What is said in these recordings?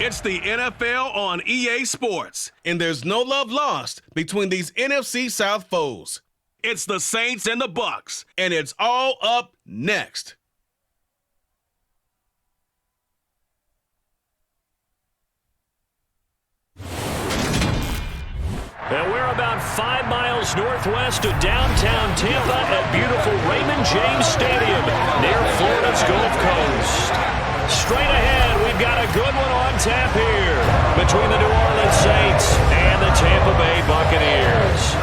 It's the NFL on EA Sports, and there's no love lost between these NFC South foes. It's the Saints and the Bucs, and it's all up next. And we're about 5 miles northwest of downtown Tampa at beautiful Raymond James Stadium near Florida's Gulf Coast. Straight ahead, we've got a good one on tap here between the New Orleans Saints and the Tampa Bay Buccaneers.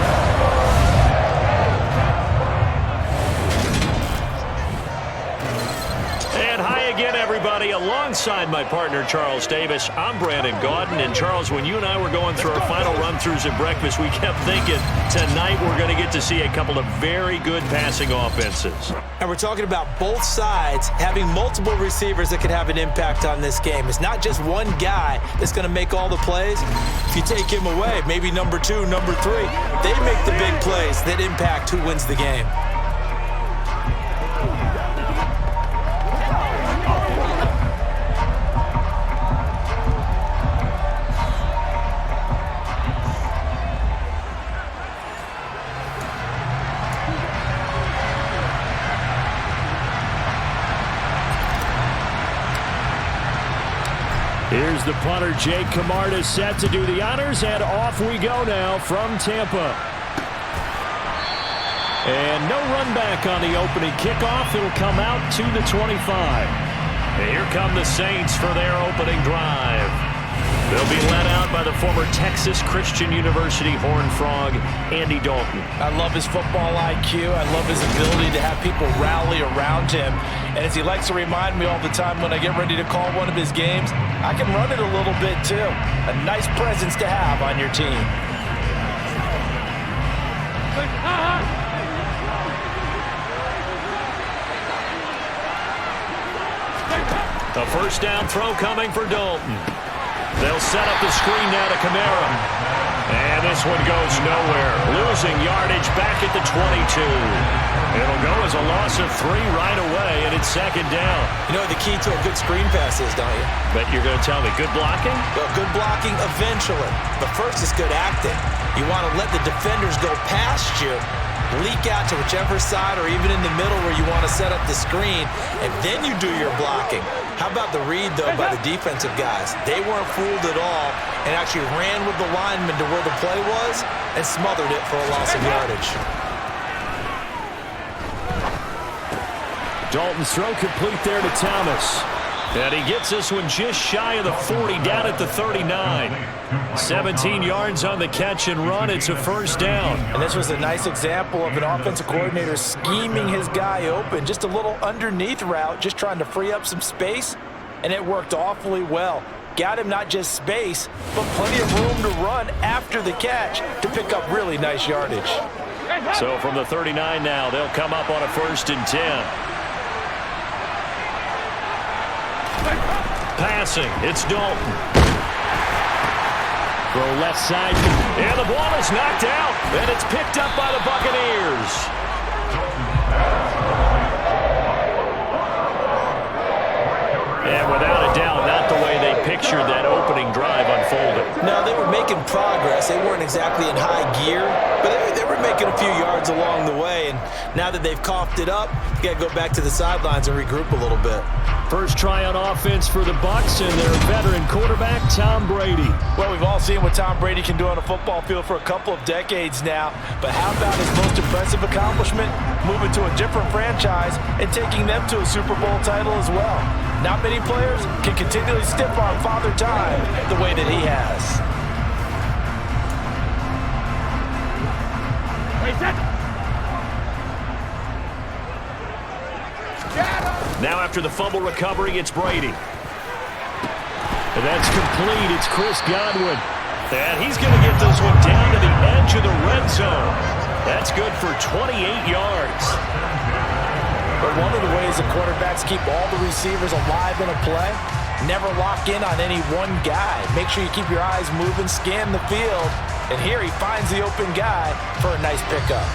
And hi again, everybody. Alongside my partner, Charles Davis, I'm Brandon Gaudin. And Charles, when you and I were going through our final run-throughs at breakfast, we kept thinking tonight we're going to get to see a couple of very good passing offenses. And we're talking about both sides having multiple receivers that can have an impact on this game. It's not just one guy that's going to make all the plays. If you take him away, maybe number 2, number 3, they make the big plays that impact who wins the game. Here's the punter, Jake Camarda, set to do the honors, and off we go now from Tampa. And no run back on the opening kickoff. It'll come out to the 25. And here come the Saints for their opening drive. They'll be led out by the former Texas Christian University Horned Frog, Andy Dalton. I love his football IQ. I love his ability to have people rally around him. And as he likes to remind me all the time when I get ready to call one of his games, I can run it a little bit too. A nice presence to have on your team. The first down throw coming for Dalton. They'll set up the screen now to Kamara. And this one goes nowhere. Losing yardage back at the 22. It'll go as a loss of 3 right away, and it's second down. You know what the key to a good screen pass is, don't you? But you're going to tell me good blocking? Well, good blocking eventually. But first is good acting. You want to let the defenders go past you, leak out to whichever side or even in the middle where you want to set up the screen, and then you do your blocking. How about the read, though, by the defensive guys? They weren't fooled at all and actually ran with the lineman to where the play was and smothered it for a loss of yardage. Dalton's throw complete there to Thomas. And he gets this one just shy of the 40, down at the 39. 17 yards on the catch and run. It's a first down. And this was a nice example of an offensive coordinator scheming his guy open. Just a little underneath route, just trying to free up some space, and it worked awfully well. Got him not just space, but plenty of room to run after the catch to pick up really nice yardage. So from the 39 now, they'll come up on a 1st and 10. Passing, it's Dalton. Throw left side, and the ball is knocked out, and it's picked up by the Buccaneers. And without a doubt, not the way they pictured that opening drive unfolded. No, they were making progress. They weren't exactly in high gear, but they were making a few yards along the way, and now that they've coughed it up, you got to go back to the sidelines and regroup a little bit. First try on offense for the Bucs and their veteran quarterback, Tom Brady. Well, we've all seen what Tom Brady can do on a football field for a couple of decades now, but how about his most impressive accomplishment? Moving to a different franchise and taking them to a Super Bowl title as well. Not many players can continually stiff-arm Father Time the way that he has. Now after the fumble recovery, it's Brady. And that's complete. It's Chris Godwin. And he's going to get this one down to the edge of the red zone. That's good for 28 yards. But one of the ways the quarterbacks keep all the receivers alive in a play, never lock in on any one guy. Make sure you keep your eyes moving, scan the field. And here he finds the open guy for a nice pickup.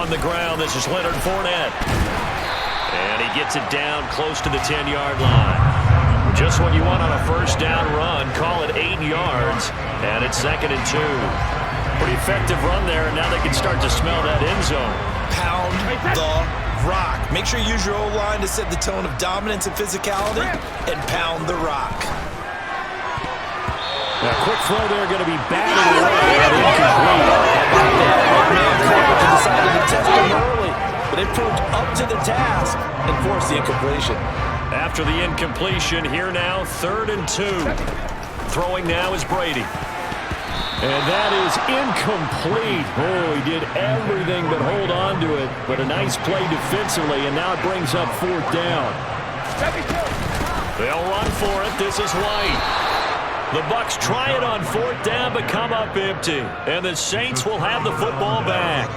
on the ground. This is Leonard Fournette. And he gets it down close to the 10-yard line. Just what you want on a first down run. Call it 8 yards. And it's 2nd and 2. Pretty effective run there, and now they can start to smell that end zone. Pound the rock. Make sure you use your O-line to set the tone of dominance and physicality, and pound the rock. A quick throw there, going to be batted away and incomplete. Man coverage decided to test him early, but they proved up to the task and forced the incompletion. After the incompletion, here now, 3rd and 2. Throwing now is Brady. And that is incomplete. Oh, he did everything but hold on to it. But a nice play defensively, and now it brings up 4th down. They'll run for it. This is White. The Bucs try it on 4th down, but come up empty. And the Saints will have the football back.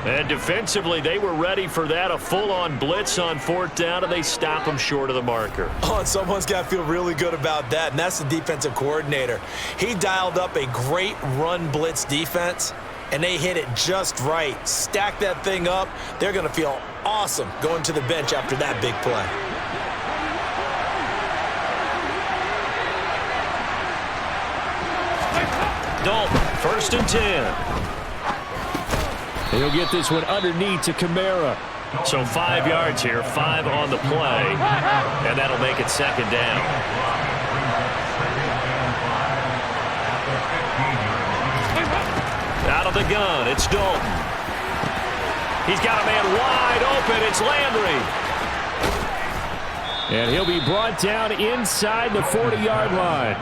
And defensively, they were ready for that, a full-on blitz on 4th down, and they stop them short of the marker. Oh, and someone's got to feel really good about that, and that's the defensive coordinator. He dialed up a great run blitz defense, and they hit it just right. Stack that thing up. They're going to feel awesome going to the bench after that big play. Dalton, 1st and 10. He'll get this one underneath to Kamara. So 5 yards here, 5 on the play, and that'll make it 2nd down. Out of the gun, it's Dalton. He's got a man wide open, it's Landry. And he'll be brought down inside the 40-yard line.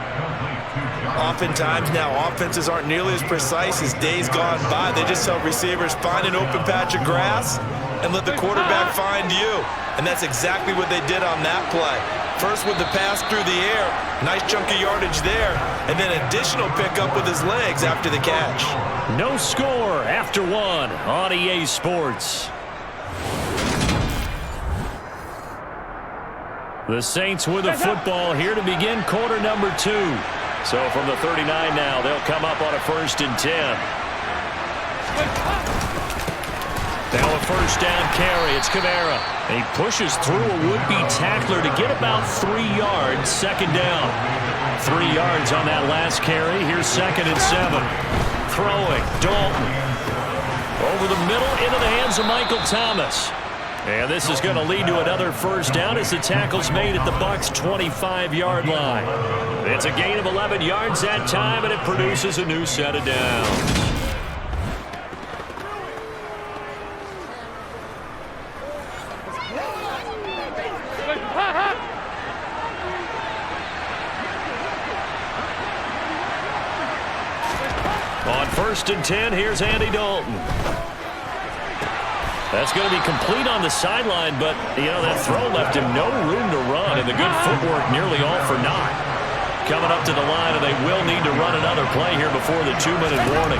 Oftentimes now, offenses aren't nearly as precise as days gone by. They just help receivers find an open patch of grass and let the quarterback find you. And that's exactly what they did on that play. First with the pass through the air, nice chunk of yardage there, and then additional pickup with his legs after the catch. No score after 1 on EA Sports. The Saints with the football here to begin quarter number 2. So from the 39 now, they'll come up on a 1st and 10. Now a 1st down carry. It's Kamara. And he pushes through a would-be tackler to get about 3 yards. 2nd down. 3 yards on that last carry. Here's 2nd and 7. Throwing. Dalton. Over the middle into the hands of Michael Thomas. And this is going to lead to another 1st down as the tackle's made at the Bucs' 25-yard line. It's a gain of 11 yards that time, and it produces a new set of downs. On 1st and 10, here's Andy Dalton. That's going to be complete on the sideline, but, you know, that throw left him no room to run, and the good footwork nearly all for naught. Coming up to the line, and they will need to run another play here before the 2-minute warning.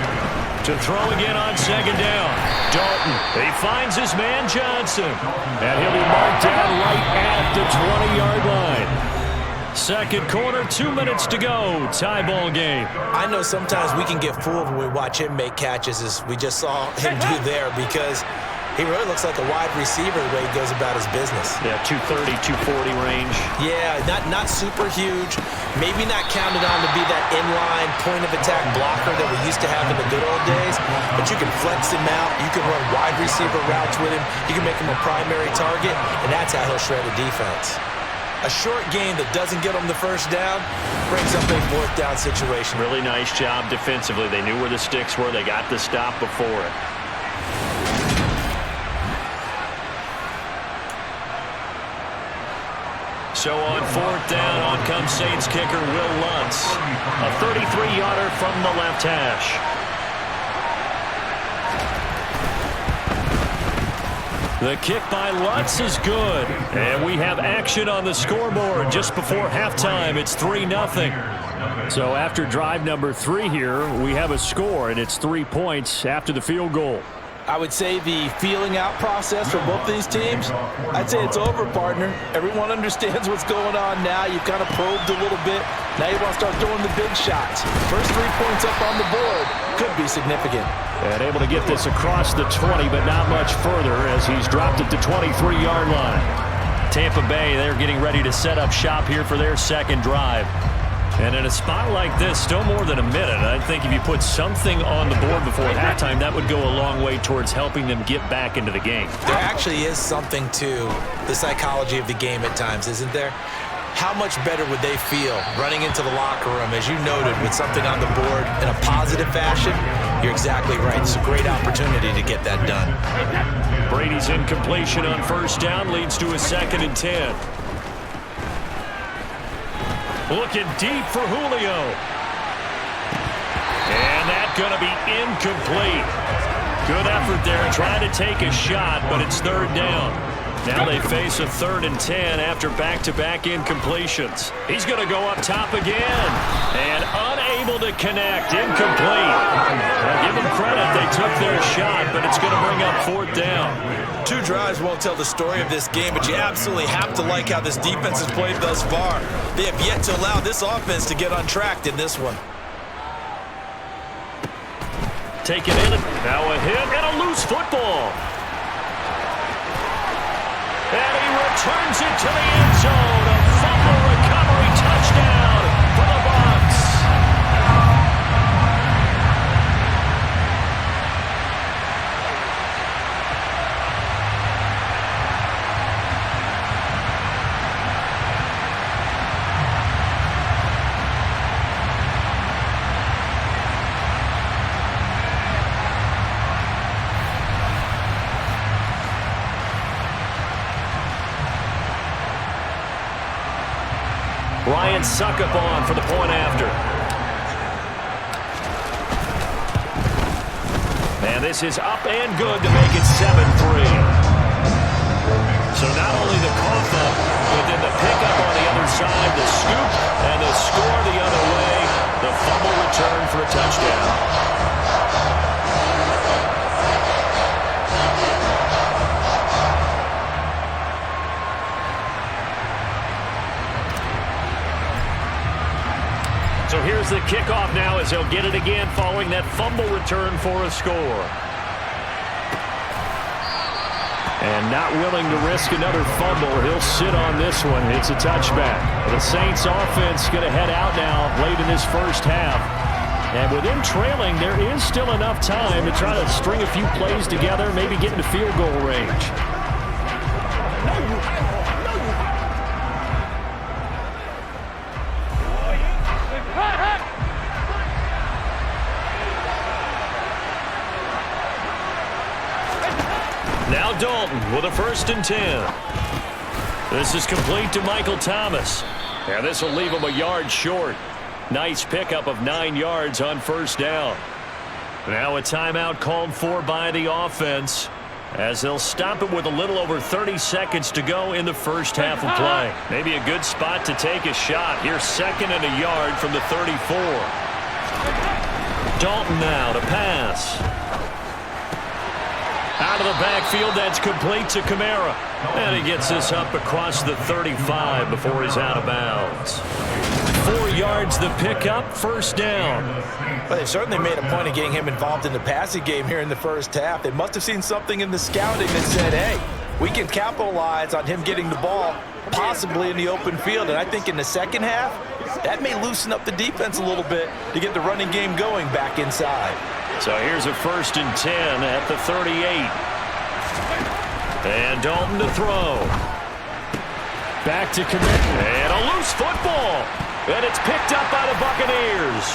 To throw again on 2nd down. Dalton, he finds his man Johnson, and he'll be marked down right at the 20-yard line. 2nd quarter, 2 minutes to go. Tie ball game. I know sometimes we can get fooled when we watch him make catches, as we just saw him do there, because he really looks like a wide receiver the way he goes about his business. Yeah, 230, 240 range. Yeah, not super huge. Maybe not counted on to be that inline point-of-attack blocker that we used to have in the good old days, but you can flex him out. You can run wide receiver routes with him. You can make him a primary target, and that's how he'll shred a defense. A short game that doesn't get him the 1st down brings up a 4th down situation. Really nice job defensively. They knew where the sticks were. They got the stop before it. So on 4th down, on comes Saints kicker Will Lutz. A 33-yarder from the left hash. The kick by Lutz is good. And we have action on the scoreboard just before halftime. It's 3-0. So after drive number 3 here, we have a score, and it's 3 points after the field goal. I would say the feeling out process for both these teams, I'd say it's over, partner. Everyone understands what's going on now. You've kind of probed a little bit. Now you want to start throwing the big shots. First 3 points up on the board. could be significant. And able to get this across the 20, but not much further as he's dropped it to 23-yard line. Tampa Bay, they're getting ready to set up shop here for their second drive. And in a spot like this, still more than a minute. I think if you put something on the board before halftime, that would go a long way towards helping them get back into the game. There actually is something to the psychology of the game at times, isn't there? How much better would they feel running into the locker room, as you noted, with something on the board in a positive fashion? You're exactly right. It's a great opportunity to get that done. Brady's incompletion on first down leads to a 2nd and 10. Looking deep for Julio. And that's going to be incomplete. Good effort there, trying to take a shot, but it's 3rd down. Now they face a 3rd and 10 after back-to-back incompletions. He's going to go up top again. And unable to connect. Incomplete. Now give them credit. They took their shot, but it's going to bring up 4th down. 2 drives won't tell the story of this game, but you absolutely have to like how this defense has played thus far. They have yet to allow this offense to get untracked in this one. Taken in. Now a hit and a loose football. And he returns it to the end zone. A fumble recovery touchdown for the Bucs. Ryan Suckup on for the point after. And this is up and good to make it 7-3. So not only the cough up, but then the pickup on the other side, the scoop, and the score the other way. The fumble return for a touchdown. So here's the kickoff now as he'll get it again following that fumble return for a score. And not willing to risk another fumble. He'll sit on this one. It's a touchback. The Saints offense going to head out now late in this first half. And with them trailing, there is still enough time to try to string a few plays together, maybe get into field goal range. Now Dalton with a 1st and 10. This is complete to Michael Thomas. And this will leave him a yard short. Nice pickup of 9 yards on first down. Now a timeout called for by the offense as they'll stop it with a little over 30 seconds to go in the first half of play. Maybe a good spot to take a shot. Here's 2nd and a yard from the 34. Dalton now to pass. Out of the backfield, that's complete to Kamara. And he gets this up across the 35 before he's out of bounds. 4 yards the pickup, 1st down. Well, they've certainly made a point of getting him involved in the passing game here in the first half. They must have seen something in the scouting that said, hey, we can capitalize on him getting the ball possibly in the open field. And I think in the second half, that may loosen up the defense a little bit to get the running game going back inside. So here's a 1st and 10 at the 38. And Dalton to throw. Back to Kamara. And a loose football. And it's picked up by the Buccaneers.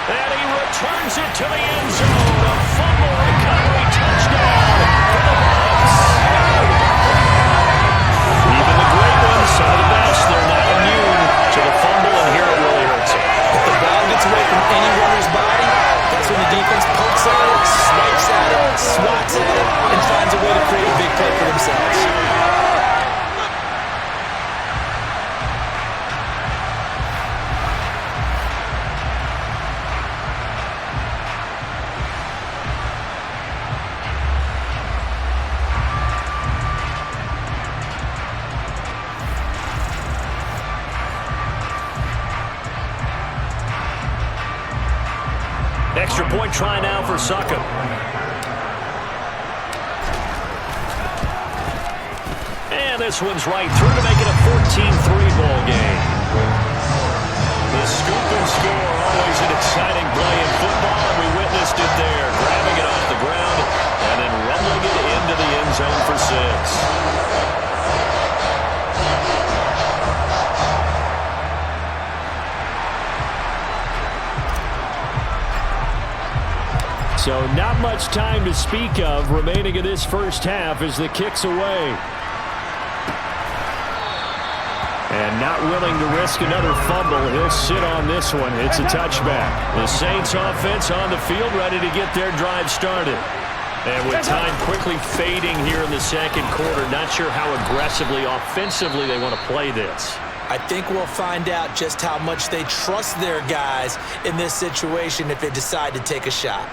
And he returns it to the end zone. A fumble recovery touchdown for the Bucs. Even the great ones, some of the best, they're not immune to the fumble, and here it really hurts them. If the ball gets away from any runner's body, that's when the defense pokes at it, swipes at it, swats at it, and finds a way to create a big play for themselves. try now for Suckup. And this one's right through to make it a 14-3 ball game. The scoop and score, always an exciting play in football, and we witnessed it there, grabbing it off the ground and then rumbling it into the end zone for 6. So not much time to speak of remaining in this first half as the kick's away. And not willing to risk another fumble. He'll sit on this one. It's a touchback. The Saints offense on the field ready to get their drive started. And with time quickly fading here in the second quarter, not sure how aggressively, offensively they want to play this. I think we'll find out just how much they trust their guys in this situation if they decide to take a shot.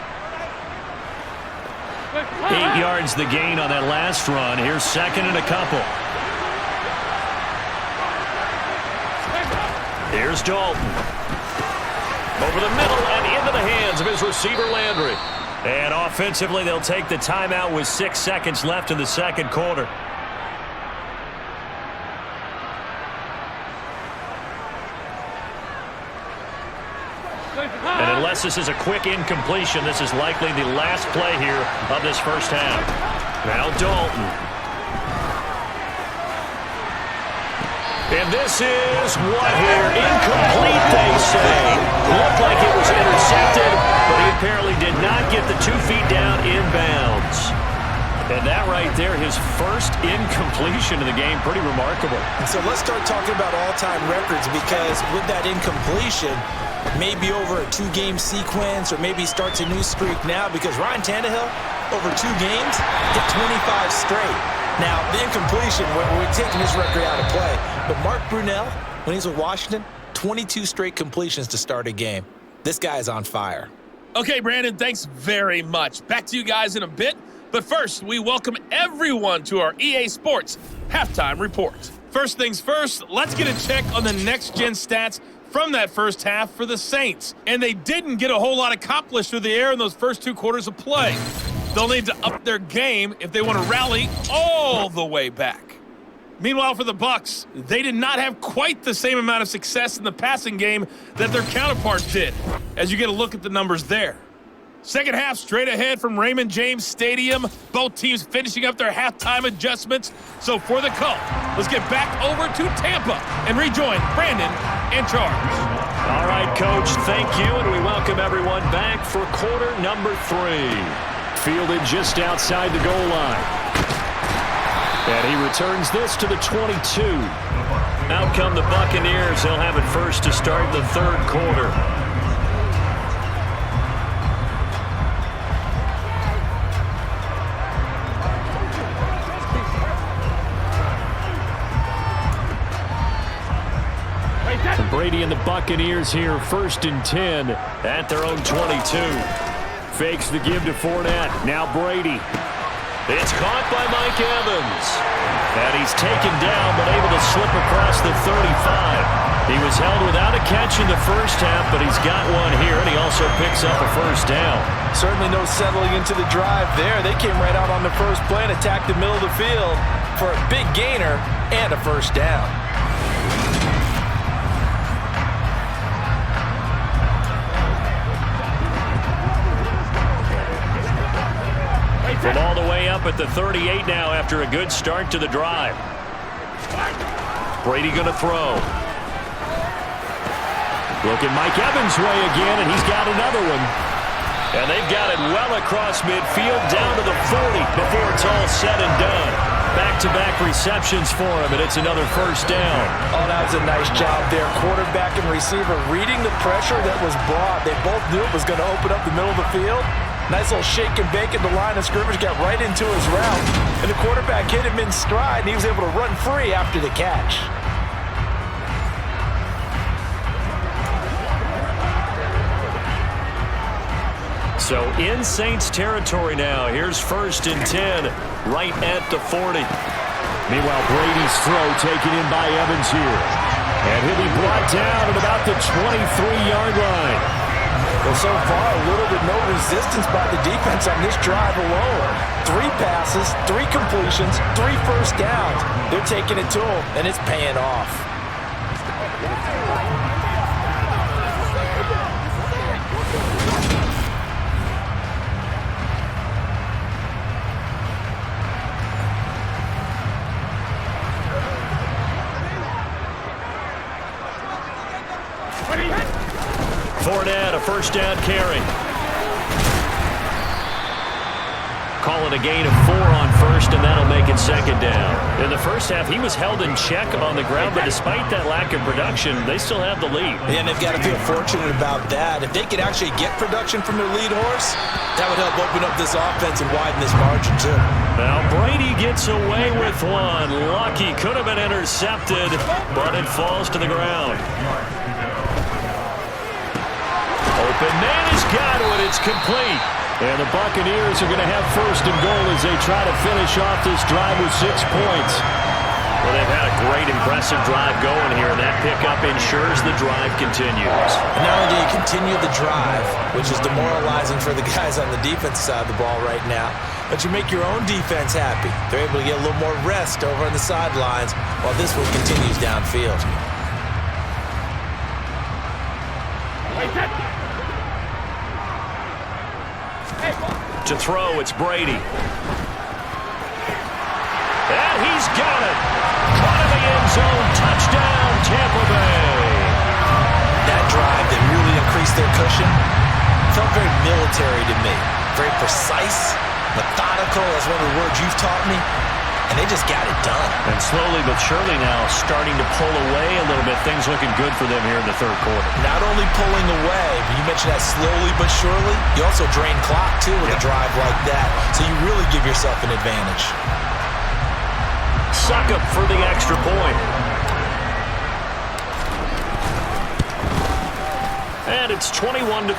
8 yards the gain on that last run. Here's second and a couple. Here's Dalton. Over the middle and into the hands of his receiver, Landry. And offensively, they'll take the timeout with 6 seconds left in the second quarter. And unless this is a quick incompletion, this is likely the last play here of this first half. Now Dalton. And this is what here? Incomplete, they say. Looked like it was intercepted, but he apparently did not get the 2 feet down inbounds. And that right there, his first incompletion of the game, pretty remarkable. And so let's start talking about all-time records, because with that incompletion, maybe over a 2-game sequence, or maybe starts a new streak now, because Ryan Tannehill, over 2 games, hit 25 straight. Now, the incompletion, we're taking his record out of play. But Mark Brunell, when he's with Washington, 22 straight completions to start a game. This guy is on fire. Okay, Brandon, thanks very much. Back to you guys in a bit. But first, we welcome everyone to our EA Sports Halftime Report. First things first, let's get a check on the next-gen stats from that first half for the Saints. And they didn't get a whole lot accomplished through the air in those first 2 quarters of play. They'll need to up their game if they want to rally all the way back. Meanwhile, for the Bucs, they did not have quite the same amount of success in the passing game that their counterparts did, as you get a look at the numbers there. Second half straight ahead from Raymond James Stadium. Both teams finishing up their halftime adjustments. So for the call, let's get back over to Tampa and rejoin Brandon in charge. All right, Coach, thank you, and we welcome everyone back for quarter number 3. Fielded just outside the goal line. And he returns this to the 22. Out come the Buccaneers. They'll have it first to start the third quarter. Brady and the Buccaneers here, 1st and 10 at their own 22. Fakes the give to Fournette. Now Brady. It's caught by Mike Evans. And he's taken down, but able to slip across the 35. He was held without a catch in the first half, but he's got one here, and he also picks up a first down. Certainly no settling into the drive there. They came right out on the first play and attacked the middle of the field for a big gainer and a first down. From all the way up at the 38 now after a good start to the drive. Brady going to throw. Looking Mike Evans' way again, and he's got another one. And they've got it well across midfield down to the 40 before it's all said and done. Back-to-back receptions for him, and it's another first down. Oh, that was a nice job there. Quarterback and receiver reading the pressure that was brought. They both knew it was going to open up the middle of the field. Nice little shake and bake at the line of scrimmage, got right into his route. And the quarterback hit him in stride, and he was able to run free after the catch. So in Saints territory now. Here's 1st and 10, right at the 40. Meanwhile, Brady's throw taken in by Evans here. And he'll be brought down at about the 23-yard line. Well, so far, a little to no resistance by the defense on this drive alone. 3 passes, 3 completions, 3 first downs. They're taking it to them, and it's paying off. Fournette, a first down carry. Call it a gain of 4 on first, and that'll make it second down. In the first half, he was held in check on the ground, but despite that lack of production, they still have the lead. Yeah, and they've got to feel fortunate about that. If they could actually get production from their lead horse, that would help open up this offense and widen this margin, too. Now Brady gets away with one. Lucky, could have been intercepted, but it falls to the ground. Open man has got it. It's complete. And the Buccaneers are going to have first and goal as they try to finish off this drive with 6 points. Well, they've had a great, impressive drive going here, and that pickup ensures the drive continues. And not only do you continue the drive, which is demoralizing for the guys on the defensive side of the ball right now, but you make your own defense happy. They're able to get a little more rest over on the sidelines while this one continues downfield. To throw, it's Brady. And he's got it. Caught in the end zone. Touchdown, Tampa Bay. That drive that really increased their cushion felt very military to me. Very precise, methodical. That's one of the words you've taught me. And they just got it done. And slowly but surely now starting to pull away a little bit. Things looking good for them here in the third quarter. Not only pulling away, but you mentioned that slowly but surely. You also drain clock, too, with a drive like that. So you really give yourself an advantage. Suck up for the extra point. And it's 21-3.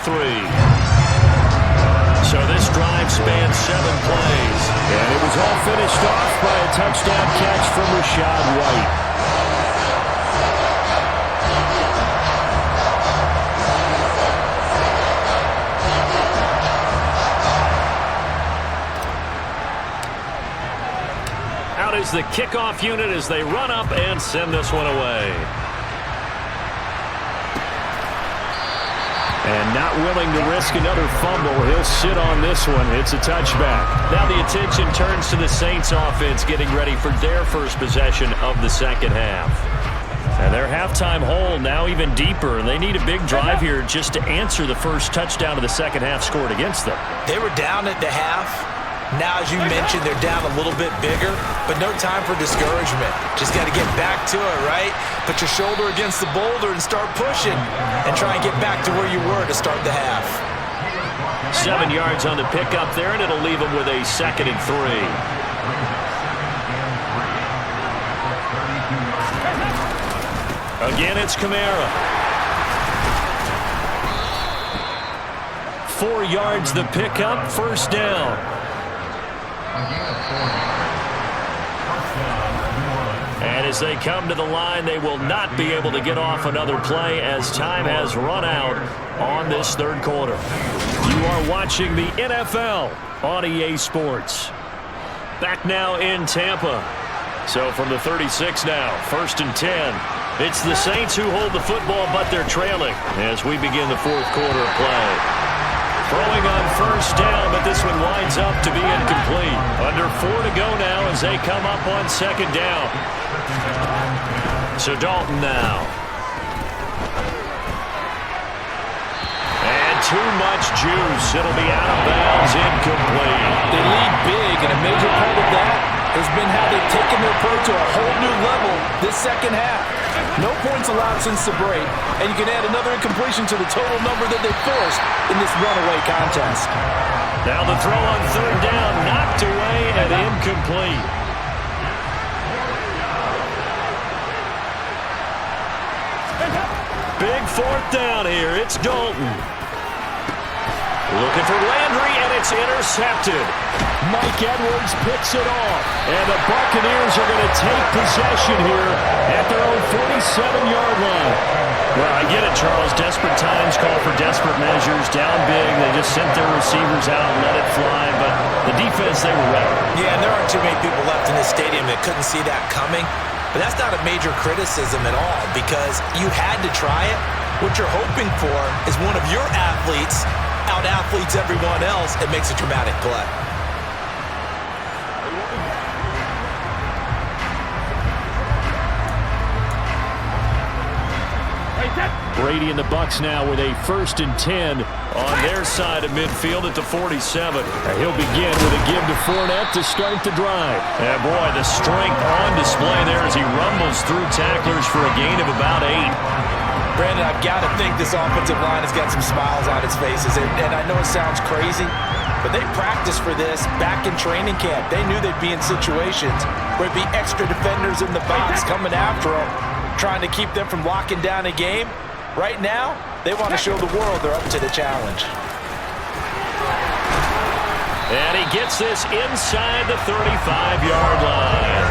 So this drive spans 7 plays. And it was all finished off by a touchdown catch from Rashad White. Out is the kickoff unit as they run up and send this one away. And not willing to risk another fumble, he'll sit on this one. It's a touchback. Now the attention turns to the Saints offense getting ready for their first possession of the second half. And their halftime hole now even deeper. And they need a big drive here just to answer the first touchdown of the second half scored against them. They were down at the half. Now, as you mentioned, they're down a little bit bigger, but no time for discouragement. Just got to get back to it, right? Put your shoulder against the boulder and start pushing and try and get back to where you were to start the half. 7 yards on the pickup there, and it'll leave them with a 2nd and 3. Again, it's Kamara. 4 yards the pickup, first down. And as they come to the line, they will not be able to get off another play as time has run out on this third quarter. You are watching the NFL on EA Sports. Back now in Tampa. So from the 36 now, 1st and 10. It's the Saints who hold the football, but they're trailing as we begin the fourth quarter of play. Throwing on first down, but this one winds up to be incomplete. Under 4 to go now as they come up on second down. So Dalton now. And too much juice. It'll be out of bounds, incomplete. They lead big, and a major part of that has been how they've taken their play to a whole new level this second half. No points allowed since the break, and you can add another incompletion to the total number that they forced in this runaway contest. Now the throw on third down, knocked away and incomplete. Big fourth down here. It's Dalton. Looking for Landry, and it's intercepted. Mike Edwards picks it off. And the Buccaneers are going to take possession here at their own 47-yard line. Well, I get it, Charles. Desperate times call for desperate measures. Down big, they just sent their receivers out and let it fly. But the defense, they were ready. Yeah, and there aren't too many people left in this stadium that couldn't see that coming. But that's not a major criticism at all because you had to try it. What you're hoping for is one of your athletes out-athletes everyone else and makes a dramatic play. Brady and the Bucs now with a 1st and 10 on their side of midfield at the 47. He'll begin with a give to Fournette to start the drive. And boy, the strength on display there as he rumbles through tacklers for a gain of about 8. Brandon, I've got to think this offensive line has got some smiles on its faces. And I know it sounds crazy, but they practiced for this back in training camp. They knew they'd be in situations where it'd be extra defenders in the box coming after them, trying to keep them from locking down a game. Right now, they want to show the world they're up to the challenge. And he gets this inside the 35-yard line.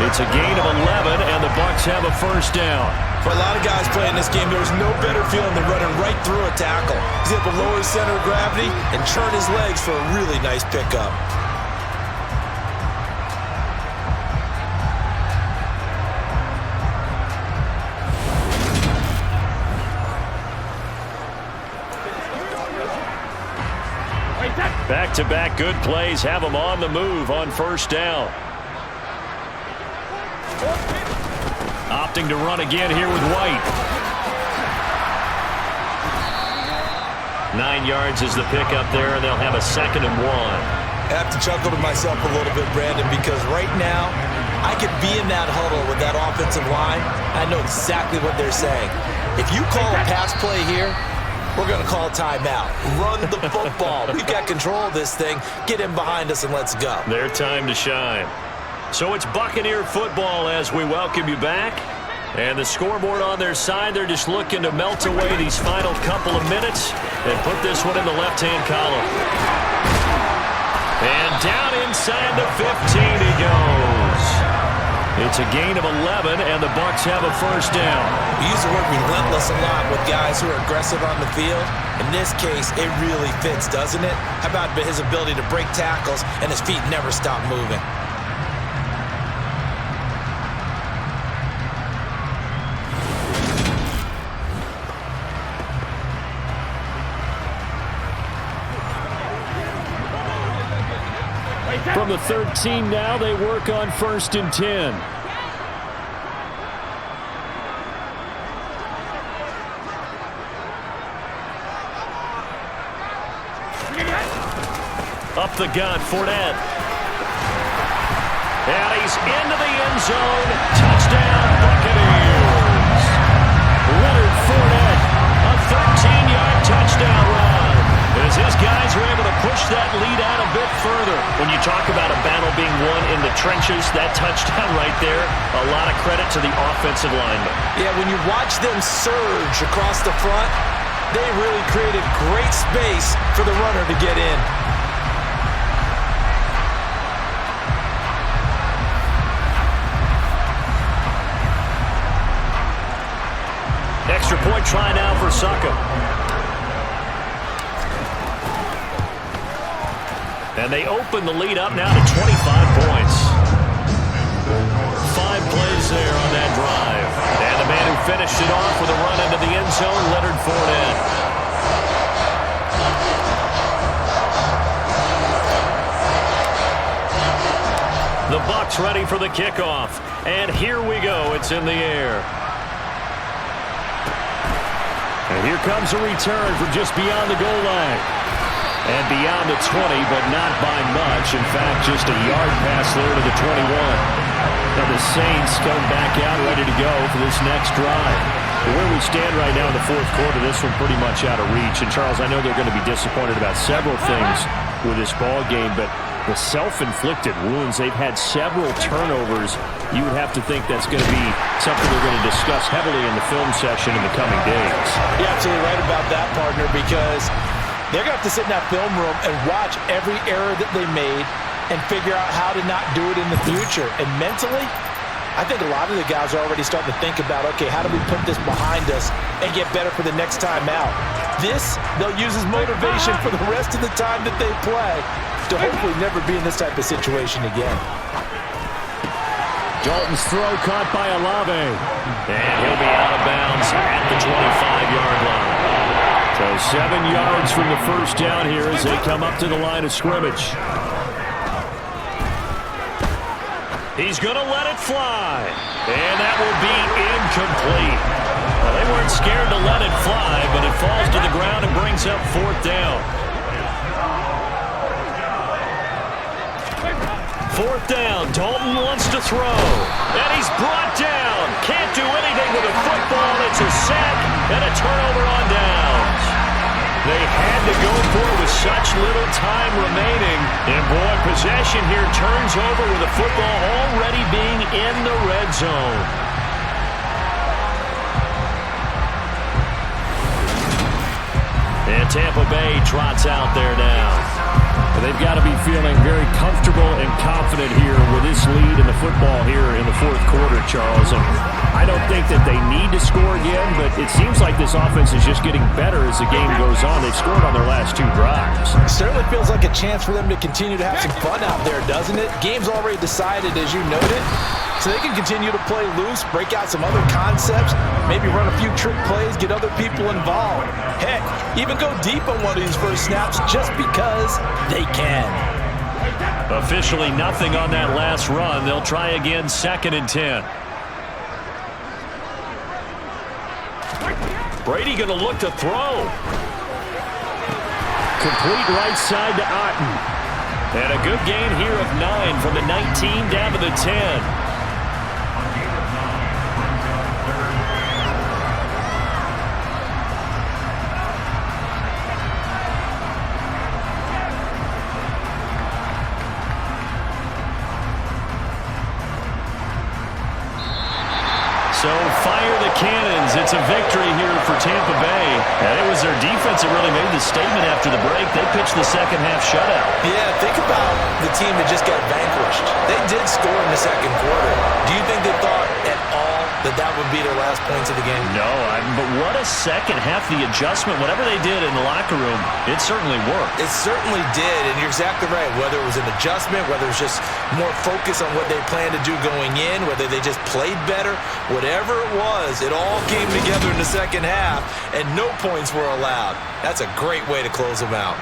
It's a gain of 11, and the Bucs have a 1st down. For a lot of guys playing this game, there's no better feeling than running right through a tackle. He's able to lower his center of gravity and turn his legs for a really nice pickup. Back-to-back good plays have them on the move on 1st down. Opting to run again here with White. 9 yards is the pickup there, and they'll have a 2nd and 1. I have to chuckle to myself a little bit, Brandon, because right now I could be in that huddle with that offensive line. I know exactly what they're saying. If you call a pass play here, we're going to call timeout. Run the football. We've got control of this thing. Get him behind us and let's go. Their time to shine. So it's Buccaneer football as we welcome you back. And the scoreboard on their side, they're just looking to melt away these final couple of minutes and put this one in the left-hand column. And down inside the 15 he goes. It's a gain of 11, and the Bucs have a 1st down. We use the word relentless a lot with guys who are aggressive on the field. In this case, it really fits, doesn't it? How about his ability to break tackles and his feet never stop moving? From the 13 now, they work on 1st and 10. Up the gut, Fournette. And he's into the end zone. Touchdown, Buccaneers. Leonard Fournette, a 13-yard touchdown run. As his guys are able to push that lead out a bit further. When you talk about a battle being won in the trenches, that touchdown right there, a lot of credit to the offensive linemen. Yeah, when you watch them surge across the front, they really created great space for the runner to get in. Extra point try now for Saka. And they open the lead up now to 25 points. 5 plays there on that drive. And the man who finished it off with a run into the end zone, Leonard Fournette. The Bucs ready for the kickoff. And here we go. It's in the air. And here comes a return from just beyond the goal line. And beyond the 20, but not by much. In fact, just a yard pass there to the 21. Now the Saints come back out ready to go for this next drive. But where we stand right now in the 4th quarter, this one pretty much out of reach. And Charles, I know they're going to be disappointed about several things with this ball game, but the self-inflicted wounds, they've had several turnovers. You would have to think that's going to be something they're going to discuss heavily in the film session in the coming days. You're absolutely right about that, partner, because they're going to have to sit in that film room and watch every error that they made and figure out how to not do it in the future. And mentally, I think a lot of the guys are already starting to think about, okay, how do we put this behind us and get better for the next time out? This, they'll use as motivation for the rest of the time that they play to hopefully never be in this type of situation again. Dalton's throw caught by Olave. And he'll be out of bounds at the 25-yard line. So 7 yards from the first down here as they come up to the line of scrimmage. He's going to let it fly. And that will be incomplete. Well, they weren't scared to let it fly, but it falls to the ground and brings up 4th down. 4th down, Dalton wants to throw, and he's brought down. Can't do anything with a football. It's a sack and a turnover on downs. They had to go for it with such little time remaining. And boy, possession here turns over with the football already being in the red zone. And Tampa Bay trots out there now. They've got to be feeling very comfortable and confident here with this lead in the football here in the 4th quarter, Charles. And I don't think that they need to score again, but it seems like this offense is just getting better as the game goes on. They've scored on their last 2 drives. It certainly feels like a chance for them to continue to have some fun out there, doesn't it? Game's already decided, as you noted. So they can continue to play loose, break out some other concepts, maybe run a few trick plays, get other people involved. Heck, even go deep on one of these first snaps just because they can. Officially nothing on that last run. They'll try again, 2nd and 10. Brady going to look to throw. Complete right side to Otten. And a good gain here of 9 from the 19 down to the 10. So fire the cannons. It's a victory here for Tampa Bay. And it was their defense that really made the statement after the break. They pitched the second half shutout. Yeah, think about the team that just got vanquished. They did score in the 2nd quarter. Do you think they thought at all that would be their last points of the game? No, but what a second half. The adjustment, whatever they did in the locker room, it certainly worked. It certainly did, and you're exactly right. Whether it was an adjustment, whether it was just more focus on what they planned to do going in, whether they just played better, whatever it was, it all came together in the second half, and no points were allowed. That's a great way to close them out.